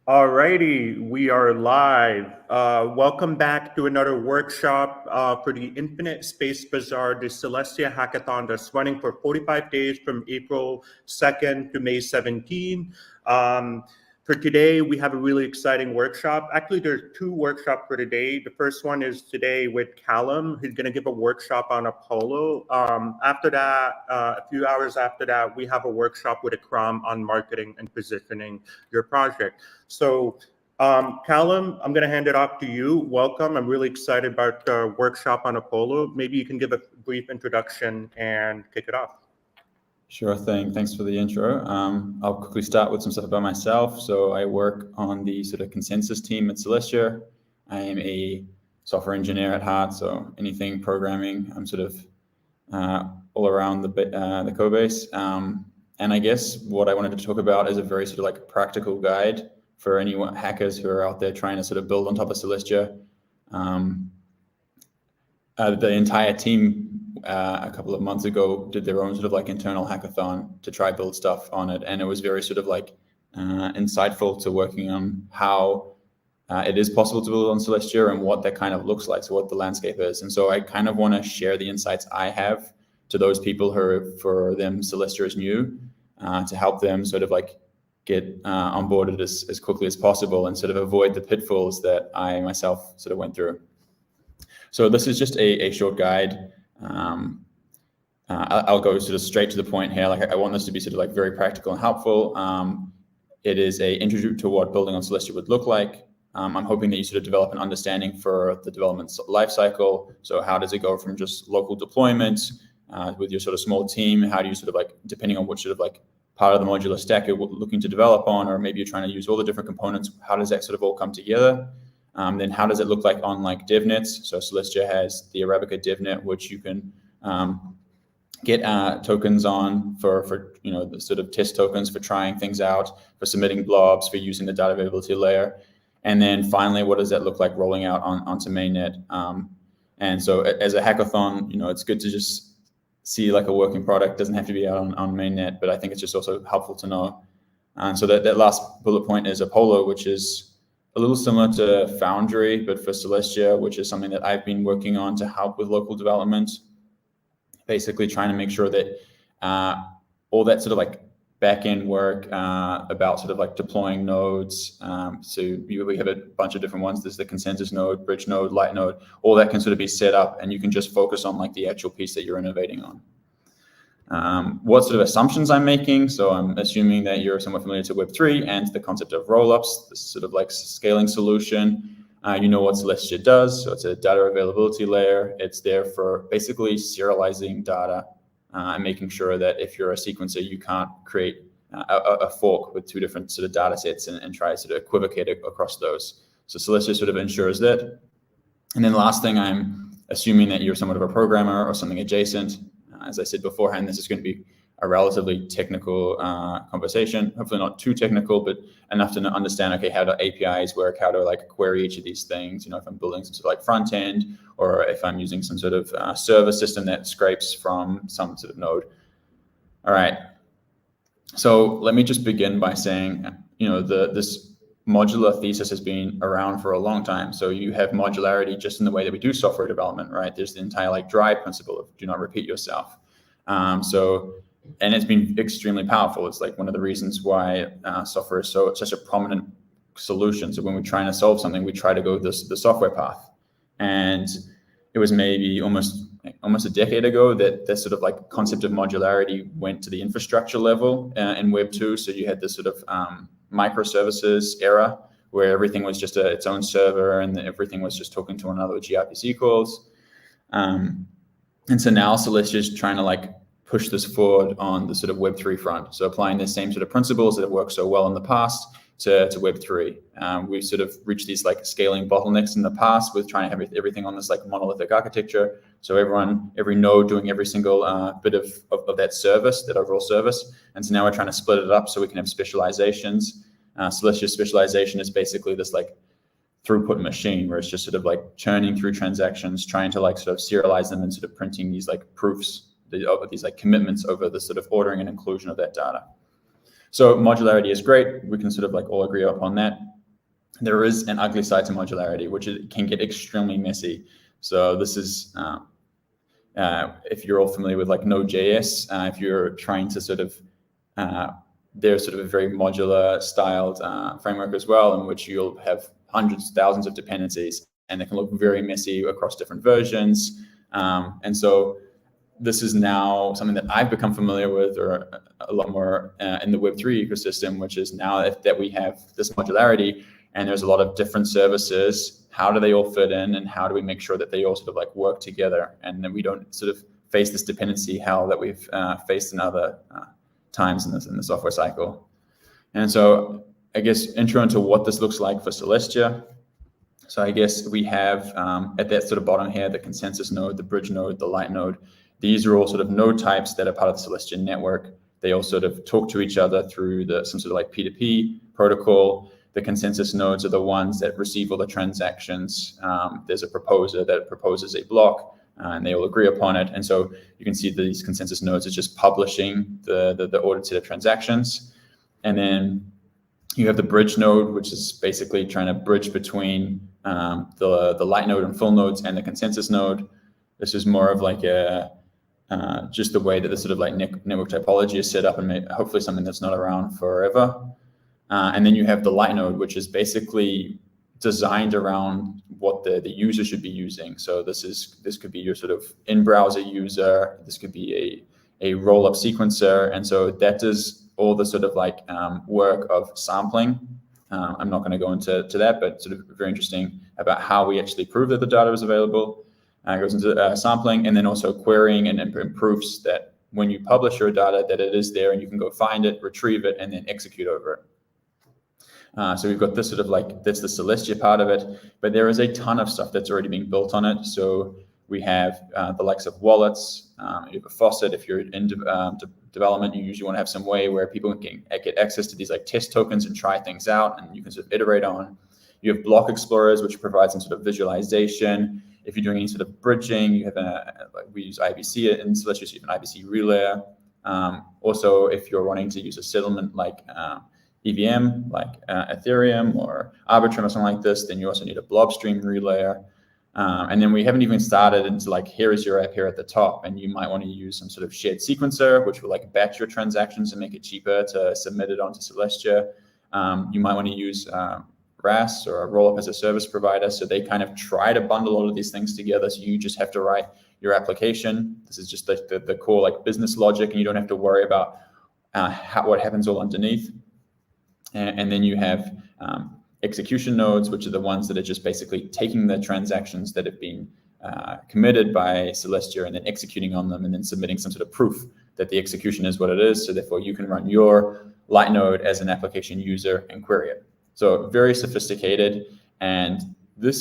Alrighty, we are live. Welcome back to another workshop for the Infinite Space Bazaar, the Celestia Hackathon that's running for 45 days from April 2nd to May 17. For today, we have a really exciting workshop. Actually, there's two workshops for today. The first one is today with Callum. He's going to give a workshop on Apollo. After that, a few hours after that, we have a workshop with Ikram on marketing and positioning your project. So, Callum, I'm going to hand it off to you. Welcome. I'm really excited about the workshop on Apollo. Maybe you can give a brief introduction and kick it off. Sure thing. Thanks for the intro. I'll quickly start with some stuff about myself. So I work on the sort of consensus team at Celestia. I am a software engineer at heart, so anything programming, I'm sort of all around the code base. And I guess what I wanted to talk about is a very sort of like practical guide for any hackers who are out there trying to sort of build on top of Celestia. The entire team a couple of months ago did their own sort of like internal hackathon to try build stuff on it, and it was very sort of like insightful to working on how it is possible to build on Celestia and what that kind of looks like, so what the landscape is. And so I kind of want to share the insights I have to those people who, for them, Celestia is new, to help them sort of like get onboarded as quickly as possible and sort of avoid the pitfalls that I myself sort of went through. So this is just a short guide. I'll go sort of straight to the point here. Like I want this to be sort of like very practical and helpful. It is a introduction to what building on Celestia would look like. I'm hoping that you sort of develop an understanding for the development lifecycle. So how does it go from just local deployment with your sort of small team? How do you sort of like, depending on what sort of like part of the modular stack you're looking to develop on, or maybe you're trying to use all the different components, how does that sort of all come together? Then how does it look like on like DevNets? So Celestia has the Arabica DevNet, which you can get tokens on for the sort of test tokens for trying things out, for submitting blobs, for using the data availability layer. And then finally, what does that look like rolling out onto mainnet? And so as a hackathon, it's good to just see like a working product. Doesn't have to be out on mainnet, but I think it's just also helpful to know. And so that last bullet point is Apollo, which is a little similar to Foundry, but for Celestia, which is something that I've been working on to help with local development. Basically trying to make sure that all that sort of like back-end work about sort of like deploying nodes. So we have a bunch of different ones. There's the consensus node, bridge node, light node, all that can sort of be set up, and you can just focus on like the actual piece that you're innovating on. What sort of assumptions I'm making? So I'm assuming that you're somewhat familiar to Web3 and the concept of rollups, this sort of like scaling solution. You know what Celestia does. So it's a data availability layer. It's there for basically serializing data and making sure that if you're a sequencer, you can't create a fork with two different sort of data sets and try to sort of equivocate across those. So Celestia sort of ensures that. And then the last thing, I'm assuming that you're somewhat of a programmer or something adjacent. As I said beforehand, this is going to be a relatively technical conversation, hopefully not too technical, but enough to understand, okay, how do APIs work, how to like query each of these things, if I'm building some sort of like front end, or if I'm using some sort of server system that scrapes from some sort of node. All right, so let me just begin by saying, this modular thesis has been around for a long time. So you have modularity just in the way that we do software development, right? There's the entire like DRY principle of do not repeat yourself. And it's been extremely powerful. It's like one of the reasons why software is such a prominent solution. So when we're trying to solve something, we try to go the software path. And it was maybe almost a decade ago that this sort of like concept of modularity went to the infrastructure level in Web 2. So you had this sort of microservices era where everything was just its own server and everything was just talking to one another with gRPC calls. And so now Celestia is trying to like push this forward on the sort of Web3 front. So applying the same sort of principles that have worked so well in the past to Web3. We've sort of reached these like scaling bottlenecks in the past with trying to have everything on this like monolithic architecture. So every node doing every single bit of that service, that overall service. And so now we're trying to split it up so we can have specializations. Celestia specialization is basically this like throughput machine where it's just sort of like churning through transactions, trying to like sort of serialize them and sort of printing these like proofs, these like commitments over the sort of ordering and inclusion of that data. So modularity is great. We can sort of like all agree upon that. there is an ugly side to modularity, which can get extremely messy. So this is, if you're all familiar with like Node.js, if you're trying to sort of, there's sort of a very modular styled framework as well, in which you'll have hundreds, thousands of dependencies, and they can look very messy across different versions. And so this is now something that I've become familiar with, or a lot more in the Web3 ecosystem, which is now that we have this modularity and there's a lot of different services, how do they all fit in, and how do we make sure that they all sort of like work together, and then we don't sort of face this dependency hell that we've faced in other times in the software cycle. And so I guess intro into what this looks like for Celestia. So I guess we have at that sort of bottom here, the consensus node, the bridge node, the light node. These are all sort of node types that are part of the Celestia network. They all sort of talk to each other through some sort of like P2P protocol. The consensus nodes are the ones that receive all the transactions. There's a proposer that proposes a block, and they all agree upon it. And so you can see these consensus nodes is just publishing the ordered set of transactions. And then you have the bridge node, which is basically trying to bridge between the light node and full nodes and the consensus node. This is more of like just the way that the sort of like network topology is set up, and hopefully something that's not around forever. And then you have the light node, which is basically designed around what the user should be using. So this could be your sort of in-browser user. This could be a roll-up sequencer. And so that does all the sort of like work of sampling. I'm not going to go into that, but sort of very interesting about how we actually prove that the data is available. It goes into sampling, and then also querying and improves that when you publish your data, that it is there and you can go find it, retrieve it, and then execute over it. So we've got this sort of like, that's the Celestia part of it, but there is a ton of stuff that's already being built on it. So we have the likes of wallets. You have a faucet. If you're in development, you usually want to have some way where people can get access to these like test tokens and try things out, and you can sort of iterate on. You have block explorers, which provide some sort of visualization. If you're doing any sort of bridging, you have we use IBC in Celestia, so you have an IBC relayer. Also, if you're wanting to use a settlement like EVM, like Ethereum or Arbitrum or something like this, then you also need a blob stream relayer. And then we haven't even started into like, here is your app here at the top, and you might want to use some sort of shared sequencer, which will like batch your transactions and make it cheaper to submit it onto Celestia. You might want to use RAS, or a Rollup as a service provider. So they kind of try to bundle all of these things together. So you just have to write your application. This is just the core like business logic, and you don't have to worry about what happens all underneath. And then you have execution nodes, which are the ones that are just basically taking the transactions that have been committed by Celestia and then executing on them, and then submitting some sort of proof that the execution is what it is. So therefore you can run your light node as an application user and query it. So very sophisticated, and a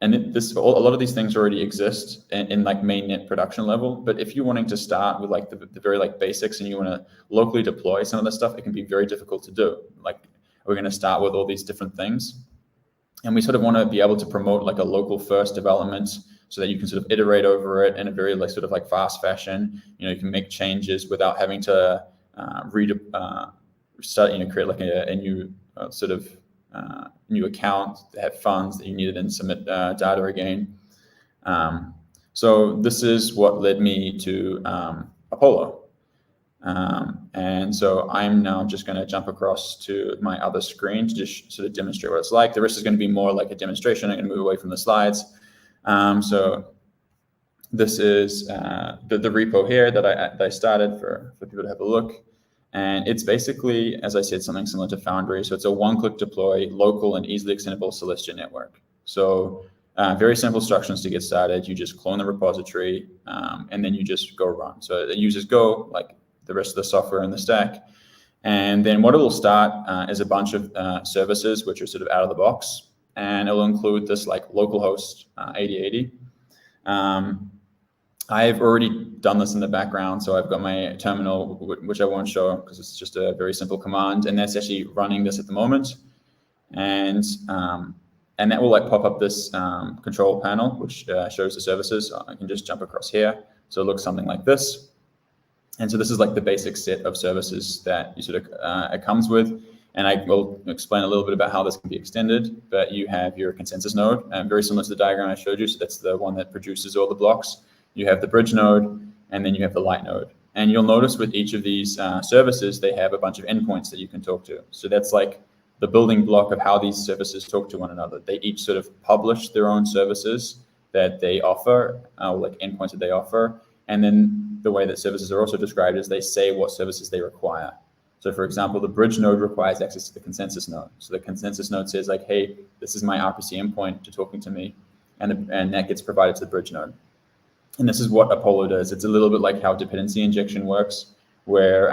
lot of these things already exist in like mainnet production level. But if you're wanting to start with like the very like basics, and you want to locally deploy some of this stuff, it can be very difficult to do. Like, we're going to start with all these different things, and we sort of want to be able to promote like a local first development, so that you can sort of iterate over it in a very like sort of like fast fashion. You can make changes without having to create like a new sort of new account that have funds that you need to then submit data again. So this is what led me to Apollo. And so I'm now just going to jump across to my other screen to just sort of demonstrate what it's like. The rest is going to be more like a demonstration. I'm going to move away from the slides. So this is the repo here that I started for people to have a look. And it's basically, as I said, something similar to Foundry. So it's a one-click deploy, local and easily extendable Celestia network. So very simple instructions to get started. You just clone the repository, and then you just go run. So it uses Go, like the rest of the software in the stack. And then what it will start is a bunch of services, which are sort of out of the box. And it'll include this like localhost 8080. I've already done this in the background. So I've got my terminal, which I won't show because it's just a very simple command. And that's actually running this at the moment. And that will like pop up this control panel, which shows the services. So I can just jump across here. So it looks something like this. And so this is like the basic set of services that you sort of it comes with. And I will explain a little bit about how this can be extended, but you have your consensus node, very similar to the diagram I showed you. So that's the one that produces all the blocks. You have the bridge node, and then you have the light node. And you'll notice with each of these services, they have a bunch of endpoints that you can talk to. So that's like the building block of how these services talk to one another. They each sort of publish their own services that they offer, like endpoints that they offer. And then the way that services are also described is they say what services they require. So for example, the bridge node requires access to the consensus node. So the consensus node says like, hey, this is my RPC endpoint to talking to me. And that gets provided to the bridge node. And this is what Apollo does. It's a little bit like how dependency injection works, where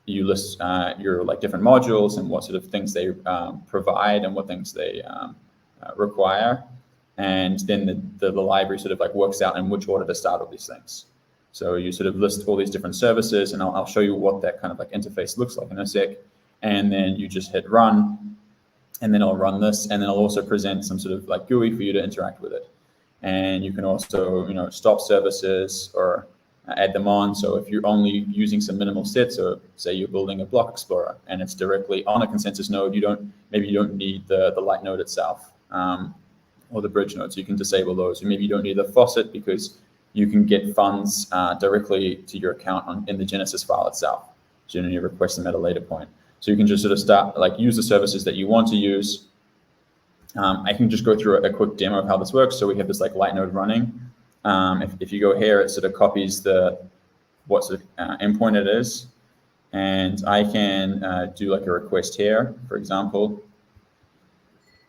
you list your like different modules and what sort of things they provide and what things they require. And then the library sort of like works out in which order to start all these things. So you sort of list all these different services, and I'll show you what that kind of like interface looks like in a sec. And then you just hit run, and then I'll run this, and then I'll also present some sort of like GUI for you to interact with it. And you can also, stop services or add them on. So if you're only using some minimal sets, so say you're building a block explorer and it's directly on a consensus node, maybe you don't need the light node itself or the bridge node, so you can disable those. Or maybe you don't need the faucet because you can get funds directly to your account in the Genesis file itself. So you don't need to request them at a later point. So you can just sort of start use the services that you want to use. I can just go through a quick demo of how this works. So we have this light node running. If you go here, it sort of copies what sort of endpoint it is. And I can do like a request here, for example,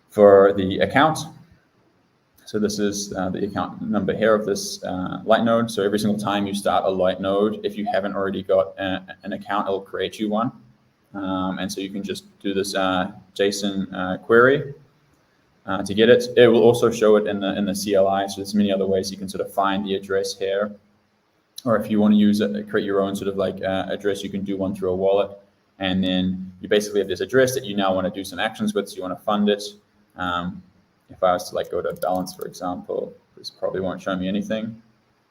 for the account. So this is the account number here of this light node. So every single time you start a light node, if you haven't already got an account, it'll create you one. And so you can just do this JSON query to get it. It will also show it in the CLI. So there's many other ways you can sort of find the address here. Or if you want to use it, create your own sort of like address, you can do one through a wallet. And then you basically have this address that you now want to do some actions with. So you want to fund it. If I was to go to balance, for example, this probably won't show me anything.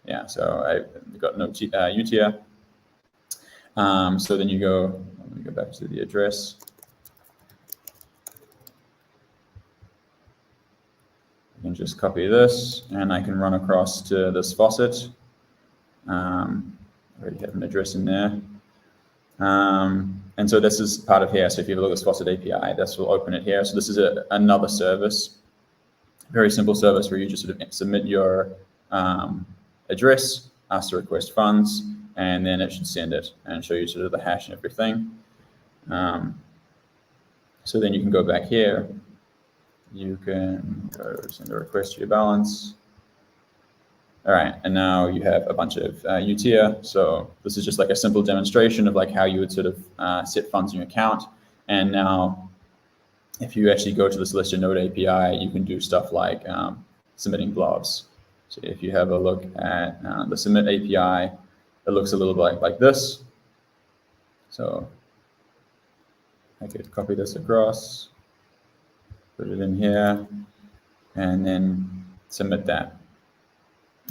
Yeah, so I've got no UTIA. So then you go, let me go back to the address. I can just copy this and I can run across to this faucet. I already have an address in there. And so this is part of here. So if you have a look at this faucet API, this will open it here. So this is another service. Very simple service where you just sort of submit your address, ask to request funds, and then it should send it and show you sort of the hash and everything. So then you can go back here. You can go send a request to your balance. All right, and now you have a bunch of UTIA. So this is just like a simple demonstration of like how you would sort of set funds in your account. And now if you actually go to the Celestia Node API, you can do stuff like submitting blobs. So if you have a look at the submit API, it looks a little bit like this. So I could copy this across, put it in here, and then submit that.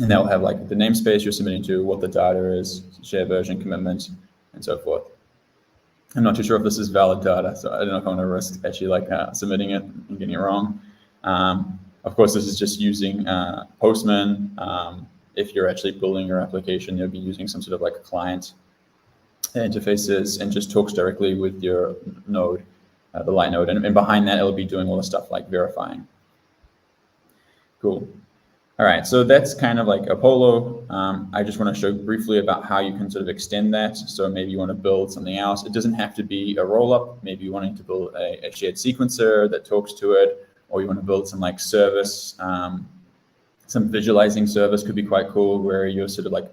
And that will have like the namespace you're submitting to, what the data is, share version, commitment, and so forth. I'm not too sure if this is valid data, so I don't know if I want to risk actually submitting it and getting it wrong. Of course, this is just using Postman. If you're actually building your application, you'll be using some sort of like client interfaces and just talks directly with your node, the light node. And behind that, it'll be doing all the stuff like verifying. Cool. All right, so that's kind of like Apollo. I just want to show briefly about how you can sort of extend that. So maybe you want to build something else. It doesn't have to be a roll-up. Maybe you're wanting to build a shared sequencer that talks to it, or you want to build some like service, some visualizing service could be quite cool, where you're sort of like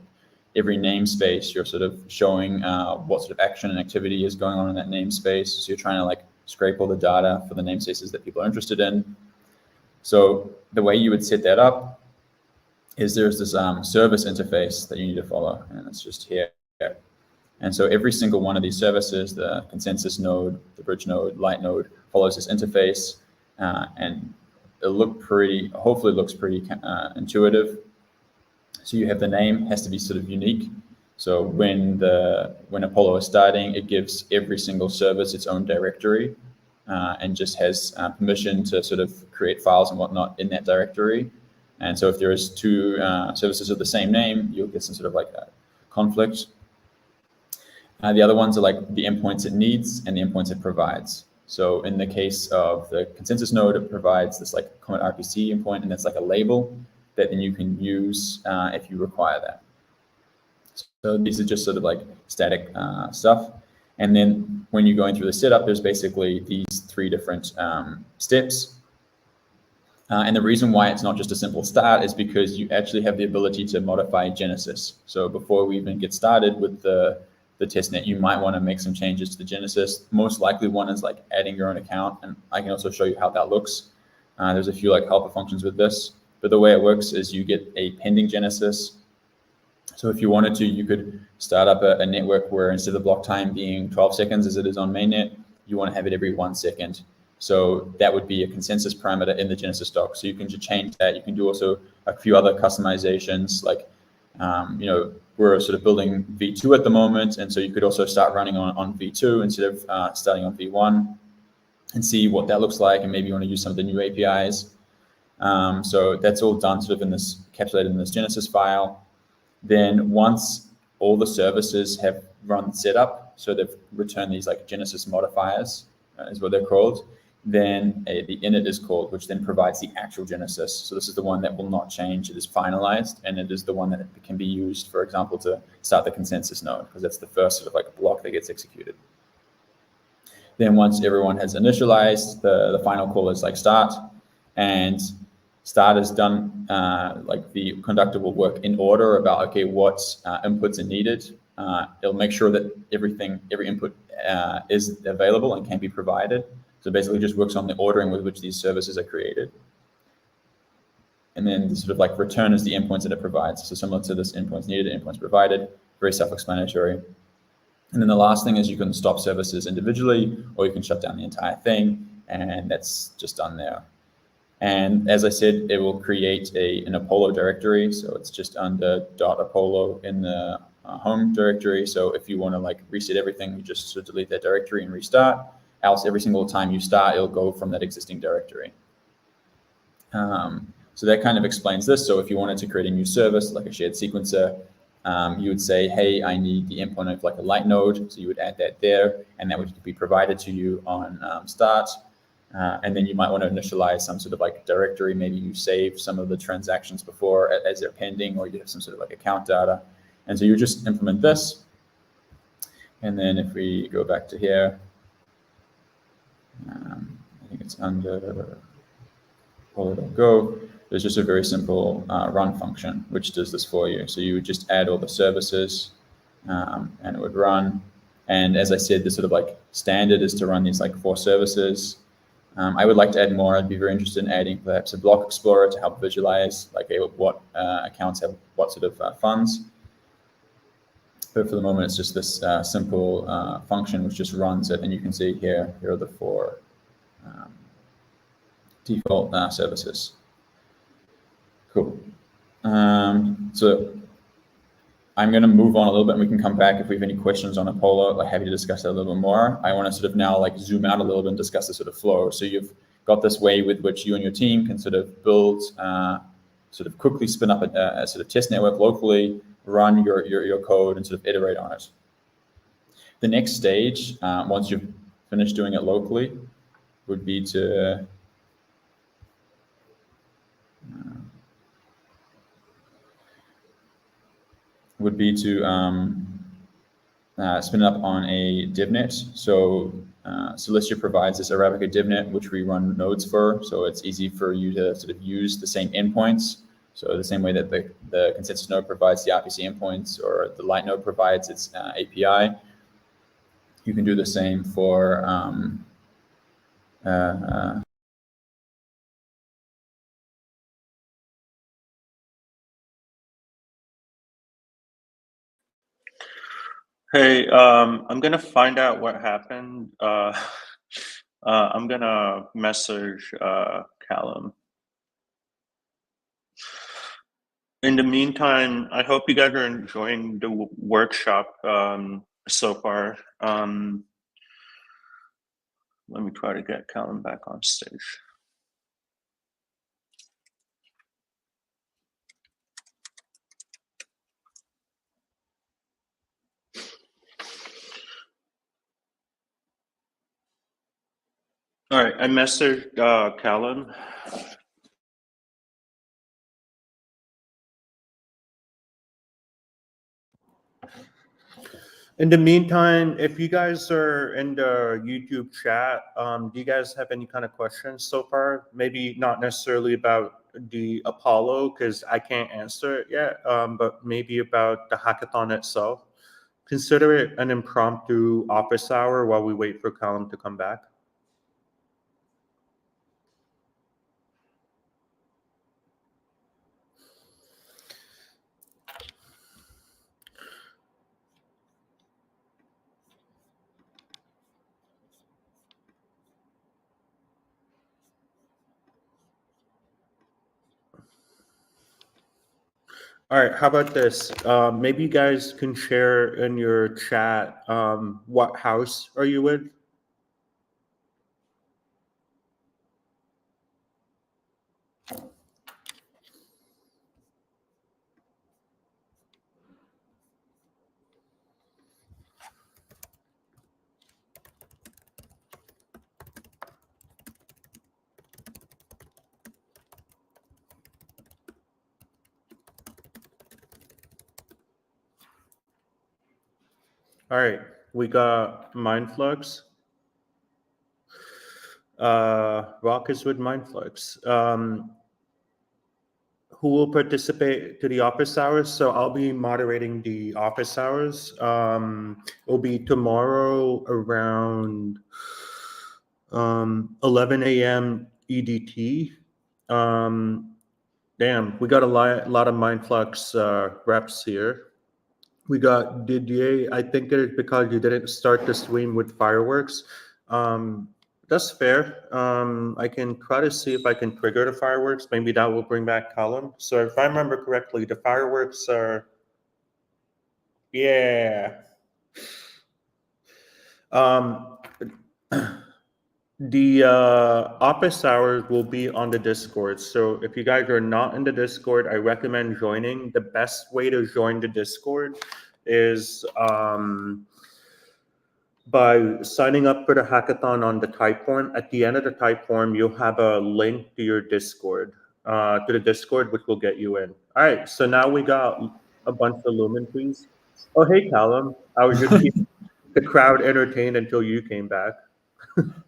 every namespace, you're sort of showing what sort of action and activity is going on in that namespace. So you're trying to like scrape all the data for the namespaces that people are interested in. So the way you would set that up is there's this service interface that you need to follow, and it's just here. And so every single one of these services, the consensus node, the bridge node, light node, follows this interface, and it hopefully looks pretty intuitive. So you have the name, has to be sort of unique. So when Apollo is starting, it gives every single service its own directory, and just has permission to sort of create files and whatnot in that directory. And so if there is two services of the same name, you'll get some sort of like a conflict. The other ones are like the endpoints it needs and the endpoints it provides. So in the case of the consensus node, it provides this like common RPC endpoint, and that's like a label that then you can use if you require that. So these are just sort of like static stuff. And then when you're going through the setup, there's basically these three different steps. And the reason why it's not just a simple start is because you actually have the ability to modify Genesis. So before we even get started with the testnet, you might want to make some changes to the Genesis. Most likely one is like adding your own account, and I can also show you how that looks. There's a few like helper functions with this, but the way it works is you get a pending Genesis. So if you wanted to, you could start up a network where instead of block time being 12 seconds as it is on mainnet, you want to have it every 1 second. So that would be a consensus parameter in the Genesis doc. So you can just change that. You can do also a few other customizations, like, we're sort of building V2 at the moment. And so you could also start running on V2 instead of starting on V1 and see what that looks like. And maybe you want to use some of the new APIs. So that's all done sort of in this, encapsulated in this Genesis file. Then once all the services have run setup, so they've returned these like Genesis modifiers, is what they're called, then the init is called, which then provides the actual Genesis. So this is the one that will not change. It is finalized, and it is the one that can be used, for example, to start the consensus node, because that's the first sort of like block that gets executed. Then once everyone has initialized, the final call is like start, and start is done, like the conductor will work in order about, okay, what inputs are needed. It'll make sure that every input is available and can be provided. So basically just works on the ordering with which these services are created. And then the sort of like return is the endpoints that it provides. So similar to this endpoints needed, endpoints provided, very self-explanatory. And then the last thing is you can stop services individually, or you can shut down the entire thing, and that's just done there. And as I said, it will create an Apollo directory. So it's just under .apollo in the home directory. So if you want to like reset everything, you just sort of delete that directory and restart. Else every single time you start, it'll go from that existing directory. So that kind of explains this. So if you wanted to create a new service, like a shared sequencer, you would say, hey, I need the endpoint of like a light node. So you would add that there, and that would be provided to you on start. And then you might want to initialize some sort of like directory. Maybe you save some of the transactions before as they're pending, or you have some sort of like account data. And so you just implement this. And then if we go back to here, I think it's under Apollo.go. There's just a very simple run function, which does this for you. So you would just add all the services, and it would run. And as I said, the sort of like standard is to run these like 4 services. I would like to add more. I'd be very interested in adding perhaps a block explorer to help visualize like what accounts have what sort of funds. But for the moment, it's just this simple function which just runs it. And you can see here are the 4 default services. Cool. So I'm going to move on a little bit, and we can come back if we have any questions on Apollo. Like, happy to discuss that a little bit more. I want to sort of now like zoom out a little bit and discuss the sort of flow. So you've got this way with which you and your team can sort of build, sort of quickly spin up a sort of test network locally, run your code, and sort of iterate on it. The next stage, once you've finished doing it locally, would be to spin it up on a DevNet. So Celestia provides this Arabica DevNet, which we run nodes for. So it's easy for you to sort of use the same endpoints. So the same way that the consensus node provides the RPC endpoints, or the light node provides its API, you can do the same for Hey, I'm gonna find out what happened. I'm gonna message Callum. In the meantime, I hope you guys are enjoying the workshop so far. Let me try to get Callum back on stage. All right, I messaged Callum. In the meantime, if you guys are in the YouTube chat, do you guys have any kind of questions so far? Maybe not necessarily about the Apollo, because I can't answer it yet, but maybe about the hackathon itself. Consider it an impromptu office hour while we wait for Callum to come back. All right, how about this? Maybe you guys can share in your chat what house are you with? All right, we got Mindflux. Rock is with Mindflux. Who will participate to the office hours? So I'll be moderating the office hours. It will be tomorrow around 11 a.m. EDT. Damn, we got a lot of Mindflux reps here. We got Didier. I think it is because you didn't start the stream with fireworks. That's fair. I can try to see if I can trigger the fireworks. Maybe that will bring back Callum. So if I remember correctly, the fireworks are, yeah. The office hours will be on the Discord. So if you guys are not in the Discord, I recommend joining. The best way to join the Discord is by signing up for the hackathon on the type form. At the end of the type form, you'll have a link to your Discord, to the Discord, which will get you in. All right, so now we got a bunch of Lumen, please. Oh, hey, Callum. I was just keeping the crowd entertained until you came back.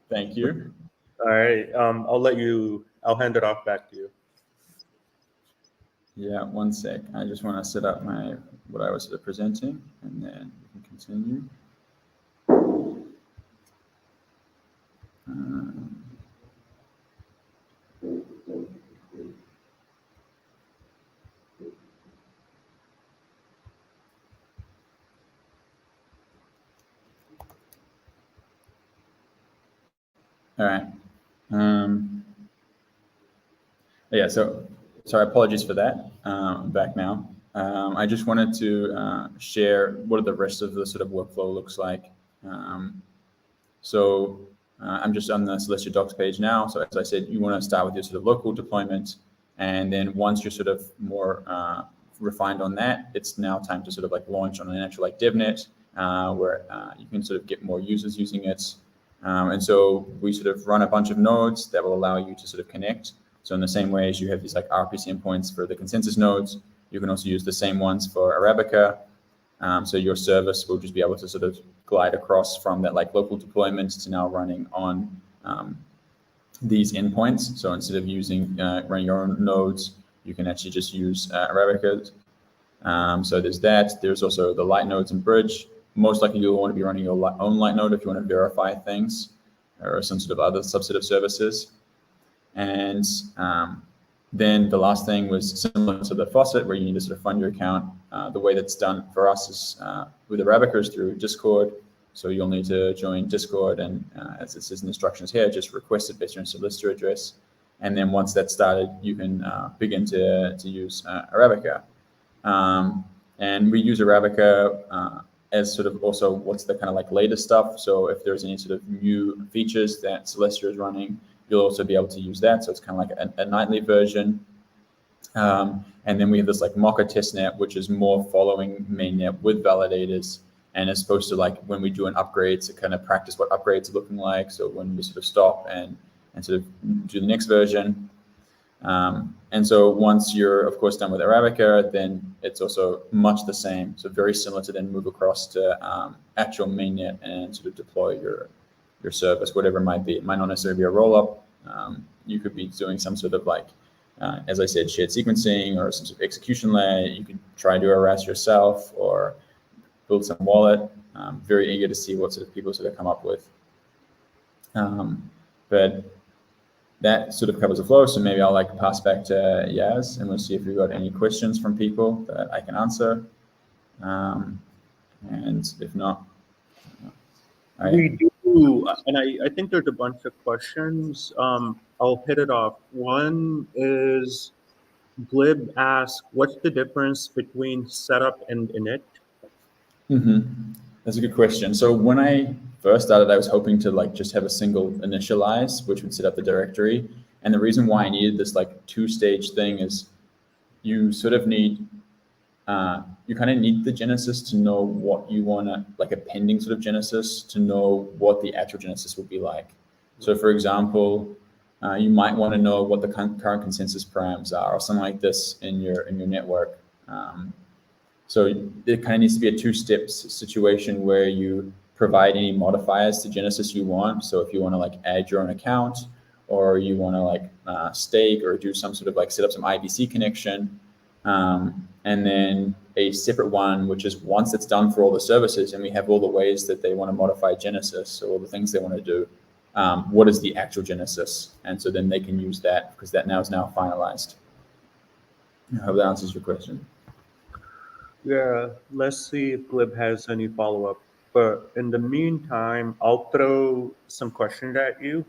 Thank you. All right, I'll hand it off back to you. Yeah, one sec. I just want to set up what I was sort of presenting, and then we can continue. All right. Yeah, so sorry, apologies for that. I'm back now. I just wanted to share what the rest of the sort of workflow looks like. I'm just on the Celestia docs page now. So as I said, you want to start with your sort of local deployment. And then once you're sort of more refined on that, it's now time to sort of like launch on an actual like DevNet where you can sort of get more users using it. And so we sort of run a bunch of nodes that will allow you to sort of connect. So in the same way as you have these like RPC endpoints for the consensus nodes, you can also use the same ones for Arabica. So your service will just be able to sort of glide across from that like local deployment to now running on these endpoints. So instead of using running your own nodes, you can actually just use Arabica. So there's that. There's also the light nodes and bridge. Most likely you'll want to be running your own light node if you want to verify things or some sort of other subset of services. And then the last thing was similar to the faucet where you need to sort of fund your account. The way that's done for us is with Arabica is through Discord. So you'll need to join Discord and as it says in the instructions here, just request it based on your Celestia address. And then once that's started, you can begin to use Arabica. And we use Arabica as sort of also what's the kind of like latest stuff. So if there's any sort of new features that Celestia is running, you'll also be able to use that. So it's kind of like a nightly version. And then we have this like Mocha testnet, which is more following mainnet with validators, and it's supposed to, like, when we do an upgrade, to kind of practice what upgrades are looking like. So when we sort of stop and sort of do the next version. And so once you're, of course, done with Arabica, then it's also much the same. So very similar to then move across to actual mainnet and sort of deploy your service, whatever it might be. It might not necessarily be a rollup. You could be doing some sort of like, as I said, shared sequencing or some sort of execution layer. You can try and do a RAS yourself or build some wallet. Very eager to see what sort of people sort of come up with. But that sort of covers the flow. So maybe I'll like pass back to Yaz, and we'll see if we've got any questions from people that I can answer. And if not, we do, and I think there's a bunch of questions. I'll hit it off. One is, Glib asks, what's the difference between setup and init? That's a good question. So when I first started, I was hoping to like just have a single initialize, which would set up the directory. And the reason why I needed this like two-stage thing is you sort of need, you kind of need the genesis to know what you want to, like a pending sort of genesis, to know what the actual genesis would be like. So for example, you might want to know what the current consensus params are, or something like this in your network. So it kind of needs to be a two-step situation where you provide any modifiers to Genesis you want. So if you want to like add your own account, or you want to like stake or do some sort of like set up some IBC connection, and then a separate one, which is once it's done for all the services and we have all the ways that they want to modify Genesis, so all the things they want to do, what is the actual Genesis? And so then they can use that, because that now is finalized. I hope that answers your question. Yeah, let's see if Glib has any follow-up. But in the meantime, I'll throw some questions at you.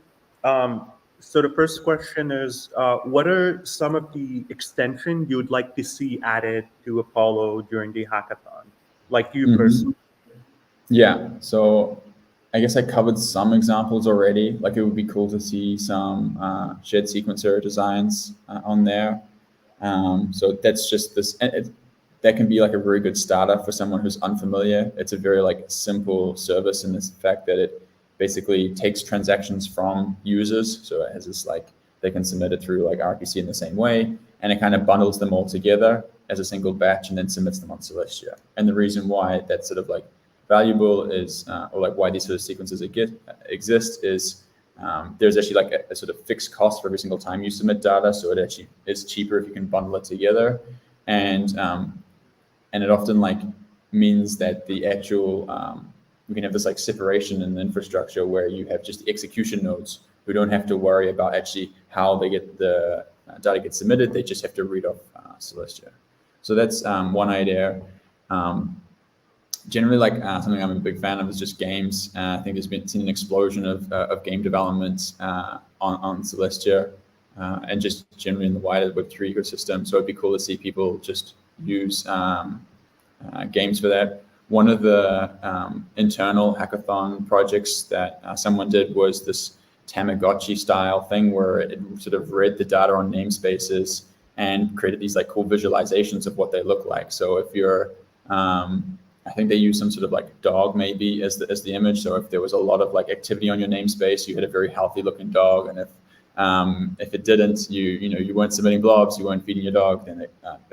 So the first question is, what are some of the extensions you would like to see added to Apollo during the hackathon? Like you personally? Yeah, so I guess I covered some examples already. Like it would be cool to see some shared sequencer designs on there. So that's just this. That can be like a very good starter for someone who's unfamiliar. It's a very like simple service in this fact that it basically takes transactions from users. So it has this like, they can submit it through like RPC in the same way, and it kind of bundles them all together as a single batch and then submits them on Celestia. And the reason why that's sort of like valuable is, or like why these sort of sequences exist is, there's actually like a sort of fixed cost for every single time you submit data. So it actually is cheaper if you can bundle it together. And it often like means that the actual, we can have this like separation in the infrastructure where you have just the execution nodes who don't have to worry about actually how they get the data gets submitted. They just have to read off Celestia. So that's one idea. Generally, like something I'm a big fan of is just games. I think there's seen an explosion of game development on Celestia, and just generally in the wider Web3 ecosystem. So it'd be cool to see people just use games for that. One of the internal hackathon projects that someone did was this Tamagotchi style thing where it sort of read the data on namespaces and created these like cool visualizations of what they look like. So if you're, I think they use some sort of like dog maybe as the image. So if there was a lot of like activity on your namespace, you had a very healthy looking dog. And if it didn't, you weren't submitting blobs, you weren't feeding your dog, then it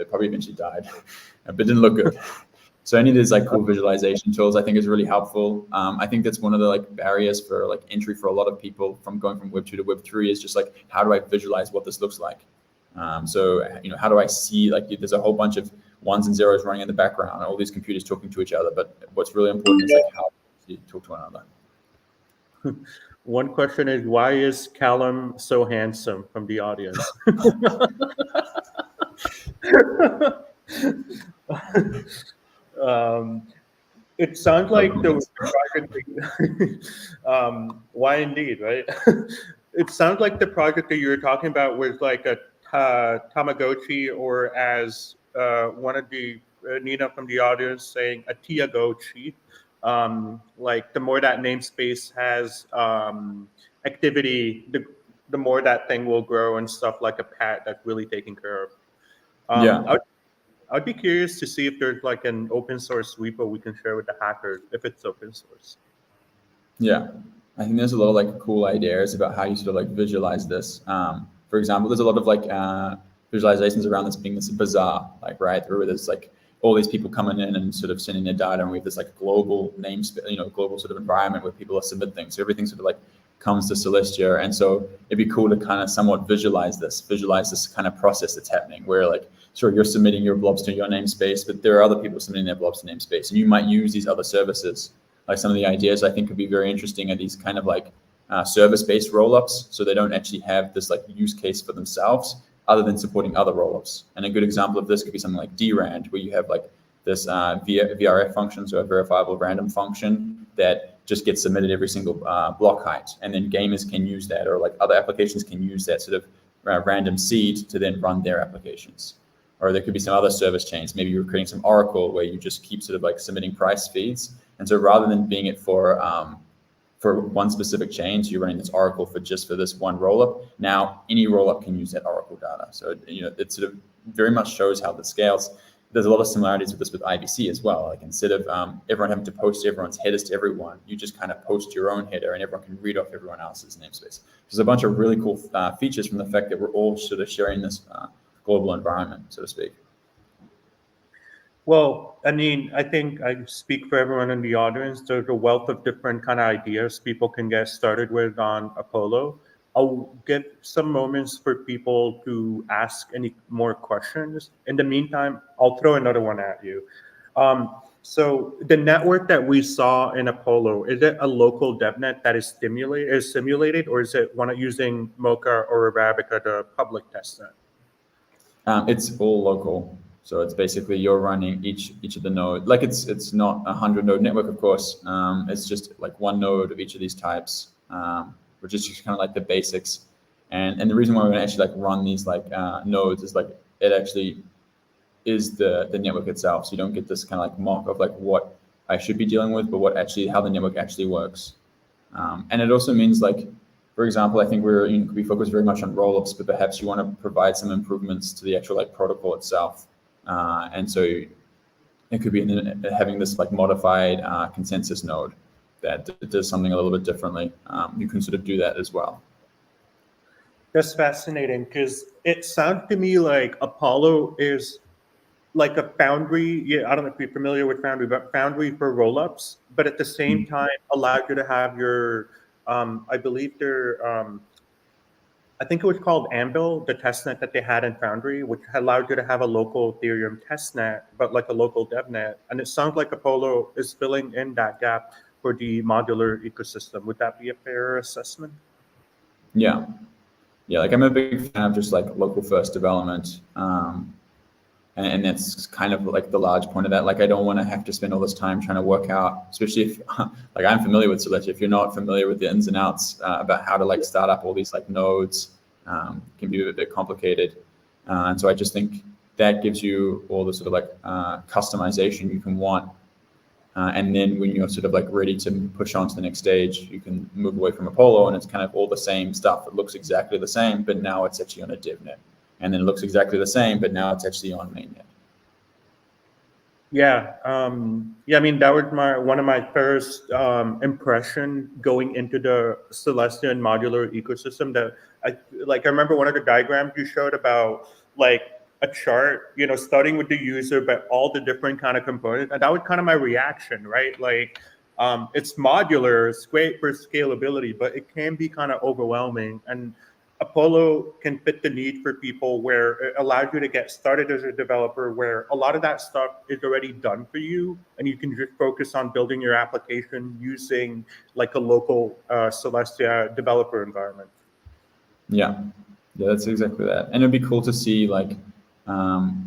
probably eventually died, but it didn't look good. So any of these like cool visualization tools, I think is really helpful. I think that's one of the like barriers for like entry for a lot of people from going from Web 2 to Web 3 is just like, how do I visualize what this looks like? So how do I see, like there's a whole bunch of ones and zeros running in the background, all these computers talking to each other. But what's really important is like how you talk to one another. One question is, why is Callum so handsome from the audience? It sounds like the why indeed, right? it sounds like the project that you were talking about was like a Tamagotchi, or as one of the Nina from the audience saying, a Tiagotchi. Like the more that namespace has activity, the more that thing will grow and stuff, like a pet that's really taken care of. Yeah. I'd be curious to see if there's like an open source repo we can share with the hackers, if it's open source. Yeah, I think there's a lot of like cool ideas about how you sort of like visualize this. For example, there's a lot of like visualizations around this being this bazaar, like right, where there's like all these people coming in and sort of sending their data, and we have this like global global sort of environment where people are submit things. So everything sort of like comes to Celestia, and so it'd be cool to kind of somewhat visualize this kind of process that's happening, where like sure you're submitting your blobs to your namespace, but there are other people submitting their blobs to namespace, and you might use these other services. Like some of the ideas I think could be very interesting are these kind of like service-based rollups. So they don't actually have this like use case for themselves other than supporting other rollups. And a good example of this could be something like DRAND, where you have like this VRF function, so a verifiable random function that just gets submitted every single block height. And then gamers can use that, or like other applications can use that sort of random seed to then run their applications. Or there could be some other service chains. Maybe you're creating some Oracle where you just keep sort of like submitting price feeds. And so rather than being it for one specific chain, so you're running this Oracle for this one rollup, now any rollup can use that Oracle data. So, it sort of very much shows how this scales. There's a lot of similarities with this with IBC as well. Like instead of everyone having to post everyone's headers to everyone, you just kind of post your own header and everyone can read off everyone else's namespace. There's a bunch of really cool features from the fact that we're all sort of sharing this global environment, so to speak. Well, I mean, I think I speak for everyone in the audience. There's a wealth of different kind of ideas people can get started with on Apollo. I'll give some moments for people to ask any more questions. In the meantime, I'll throw another one at you. So the network that we saw in Apollo, is it a local DevNet that is simulated, or is it one using Mocha or Arabica, the public testnet? It's all local. So it's basically you're running each of the nodes. Like it's not a 100-node network, of course. It's just like one node of each of these types, which is just kind of like the basics. And the reason why we're going to actually like run these like nodes is like it actually is the network itself. So you don't get this kind of like mock of like what I should be dealing with, but how the network actually works. And it also means like, for example, I think we focus very much on rollups, but perhaps you want to provide some improvements to the actual like protocol itself. And so it could be having this like modified consensus node that does something a little bit differently. You can sort of do that as well. That's fascinating, because it sounds to me like Apollo is like a Foundry. Yeah, I don't know if you're familiar with Foundry, but Foundry for rollups, but at the same time allows you to have your, I believe I think it was called Anvil, the testnet that they had in Foundry, which allowed you to have a local Ethereum testnet, but like a local DevNet. And it sounds like Apollo is filling in that gap for the modular ecosystem. Would that be a fair assessment? Yeah. Like I'm a big fan of just like local first development. And that's kind of like the large point of that. Like I don't want to have to spend all this time trying to work out, especially if like I'm familiar with Celestia. If you're not familiar with the ins and outs about how to like start up all these like nodes, can be a bit complicated. And so I just think that gives you all the sort of like customization you can want. And then when you're sort of like ready to push on to the next stage, you can move away from Apollo and it's kind of all the same stuff. It looks exactly the same, but now it's actually on a DevNet. And then it looks exactly the same, but now it's actually on mainnet. Yeah, I mean, that was one of my first impression going into the Celestia and modular ecosystem. That I remember one of the diagrams you showed about like a chart, starting with the user, but all the different kind of components, and that was kind of my reaction, right? Like, it's modular, it's great for scalability, but it can be kind of overwhelming. And Apollo can fit the need for people, where it allows you to get started as a developer, where a lot of that stuff is already done for you, and you can just focus on building your application using like a local Celestia developer environment. Yeah, that's exactly that. And it'd be cool to see like,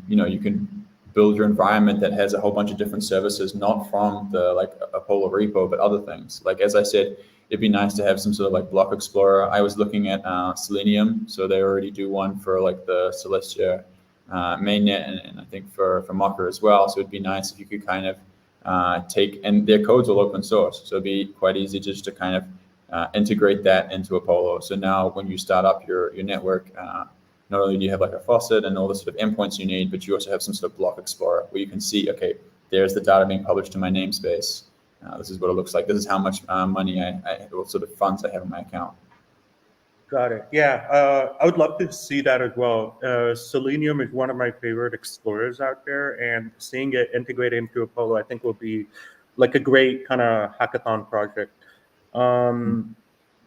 you can build your environment that has a whole bunch of different services, not from the like Apollo repo, but other things. Like, as I said, it'd be nice to have some sort of like block explorer. I was looking at Selenium, so they already do one for like the Celestia mainnet, and I think for Mocker as well. So it'd be nice if you could kind of take, and their code's all open source, so it'd be quite easy just to kind of integrate that into Apollo. So now when you start up your network, not only do you have like a faucet and all the sort of endpoints you need, but you also have some sort of block explorer where you can see, okay, there's the data being published to my namespace. This is what it looks like. This is how much money what sort of funds I have in my account. Got it. Yeah, I would love to see that as well. Selenium is one of my favorite explorers out there, and seeing it integrated into Apollo, I think will be like a great kind of hackathon project.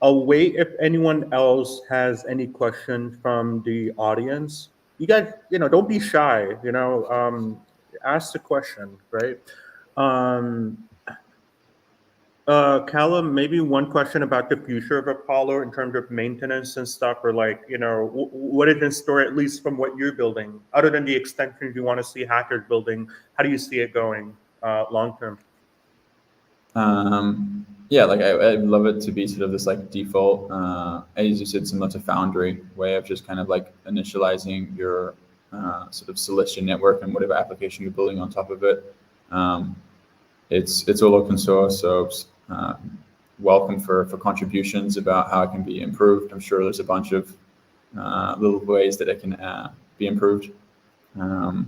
I'll wait if anyone else has any questions from the audience. You guys, don't be shy, ask the question, right? Callum, maybe one question about the future of Apollo in terms of maintenance and stuff, or like, what is in store, at least from what you're building, other than the extensions you want to see hackers building. How do you see it going long term? Yeah, like I'd love it to be sort of this like default, as you said, similar to Foundry, way of just kind of like initializing your sort of Celestia network and whatever application you're building on top of it. It's all open source, so welcome for contributions about how it can be improved. I'm sure there's a bunch of little ways that it can be improved. But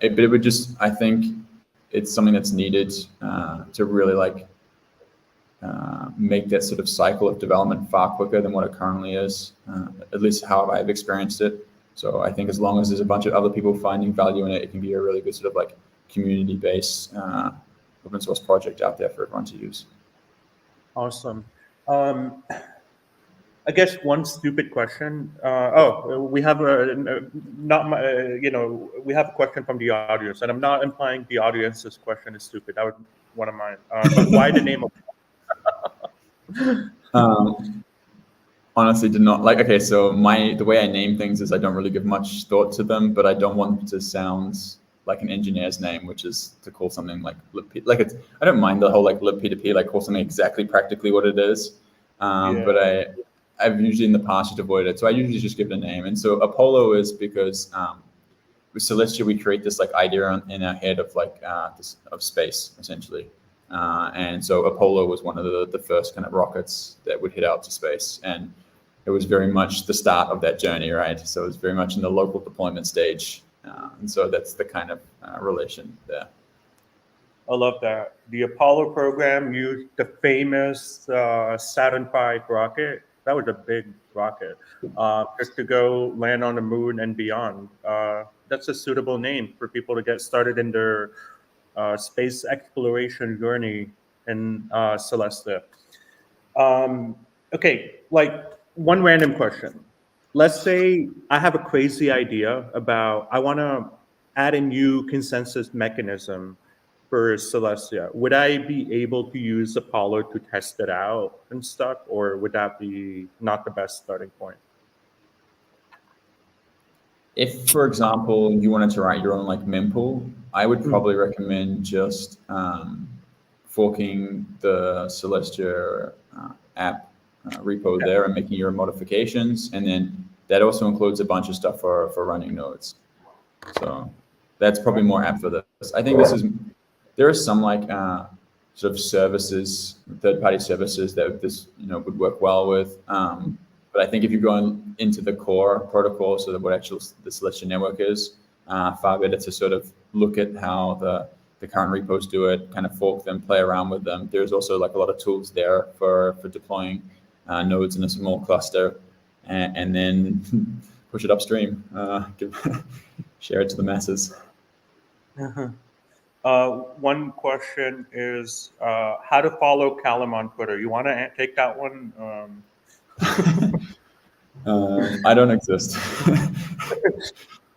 it would just, I think it's something that's needed to really like make that sort of cycle of development far quicker than what it currently is, at least how I've experienced it. So I think as long as there's a bunch of other people finding value in it, it can be a really good sort of like community-based open source project out there for everyone to use. Awesome. I guess one stupid question. We have we have a question from the audience, and I'm not implying the audience's question is stupid. That was one of mine. But why the name of? Honestly, did not like. Okay, so the way I name things is I don't really give much thought to them, but I don't want them to sound like an engineer's name, which is to call something like libp. Like I don't mind the whole like libp2p, like call something exactly practically what it is. But I've usually in the past just avoided it. So I usually just give it a name. And so Apollo is because with Celestia, we create this like idea in our head of like of space essentially. And so Apollo was one of the first kind of rockets that would hit out to space. And it was very much the start of that journey, right? So it was very much in the local deployment stage. And so that's the kind of relation there. I love that. The Apollo program used the famous Saturn V rocket. That was a big rocket, just to go land on the moon and beyond. That's a suitable name for people to get started in their space exploration journey in Celestia. Okay, like one random question. Let's say I have a crazy idea about, I want to add a new consensus mechanism for Celestia. Would I be able to use Apollo to test it out and stuff, or would that be not the best starting point? If, for example, you wanted to write your own like mempool, I would probably recommend just forking the Celestia app repo there and making your modifications. And then that also includes a bunch of stuff for running nodes. So that's probably more apt for this. I think there are some like sort of services, third-party services that this would work well with. But I think if you're going into the core protocol, so that what actually the Celestia network is, far better to sort of look at how the current repos do it, kind of fork them, play around with them. There's also like a lot of tools there for deploying nodes in a small cluster, and then push it upstream, share it to the masses. One question is how to follow Callum on Twitter. You want to take that one? I don't exist.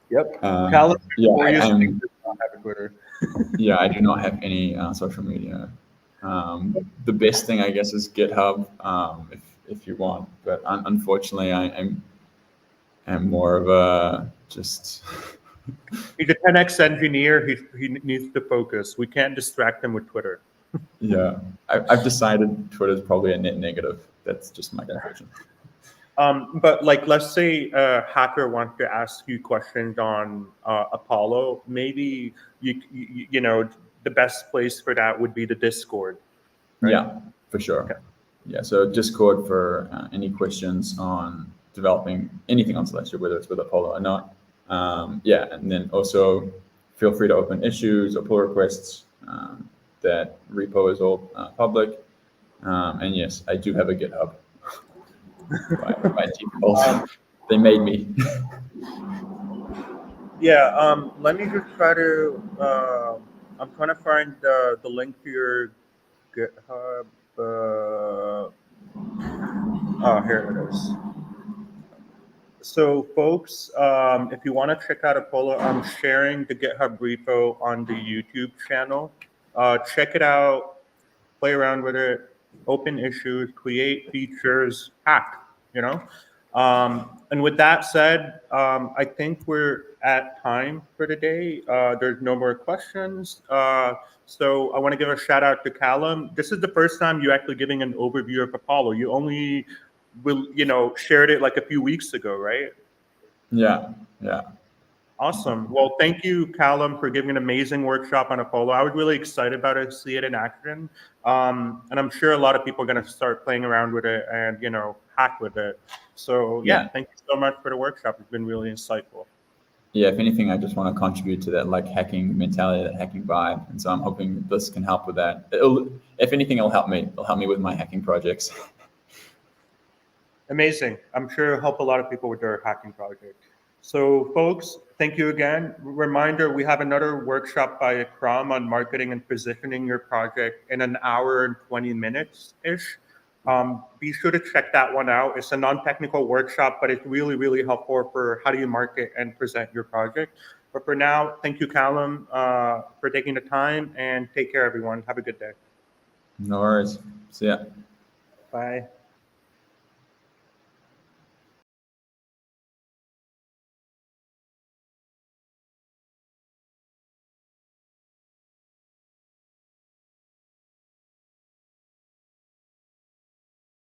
Yep. Callum, does not have a Twitter. Yeah, I do not have any social media. The best thing, I guess, is GitHub, if you want. But unfortunately, I'm more of a just. He's a 10x engineer. He needs to focus. We can't distract him with Twitter. Yeah, I've decided Twitter's probably a net negative. That's just my conclusion. But like, let's say a hacker wants to ask you questions on Apollo. Maybe you know the best place for that would be the Discord, right? Yeah, for sure. Okay. Yeah, so Discord for any questions on developing anything on Celestia, whether it's with Apollo or not. Yeah, and then also feel free to open issues or pull requests. That repo is all public. And yes, I do have a GitHub by default. They made me. Yeah. Let me just try to. I'm trying to find the link to your GitHub. Oh, here it is. So, folks, if you want to check out Apollo, I'm sharing the GitHub repo on the YouTube channel. Check it out, play around with it, open issues, create features, hack, you know? And with that said, I think we're at time for today. There's no more questions. So I want to give a shout out to Callum. This is the first time you actually giving an overview of Apollo. You only shared it like a few weeks ago, right? Yeah, yeah. Awesome. Well, thank you, Callum, for giving an amazing workshop on Apollo. I was really excited about it, see it in action. And I'm sure a lot of people are going to start playing around with it and, hack with it. So, yeah, thank you so much for the workshop. It's been really insightful. Yeah, if anything, I just want to contribute to that like hacking mentality, that hacking vibe. And so I'm hoping this can help with that. If anything, it'll help me. It'll help me with my hacking projects. Amazing. I'm sure it'll help a lot of people with their hacking project. So, folks, thank you again. Reminder, we have another workshop by Akram on marketing and positioning your project in an hour and 20 minutes-ish. Be sure to check that one out. It's a non-technical workshop, but it's really, really helpful for how do you market and present your project. But for now, thank you, Callum, for taking the time, and take care, everyone. Have a good day. No worries. See ya. Bye.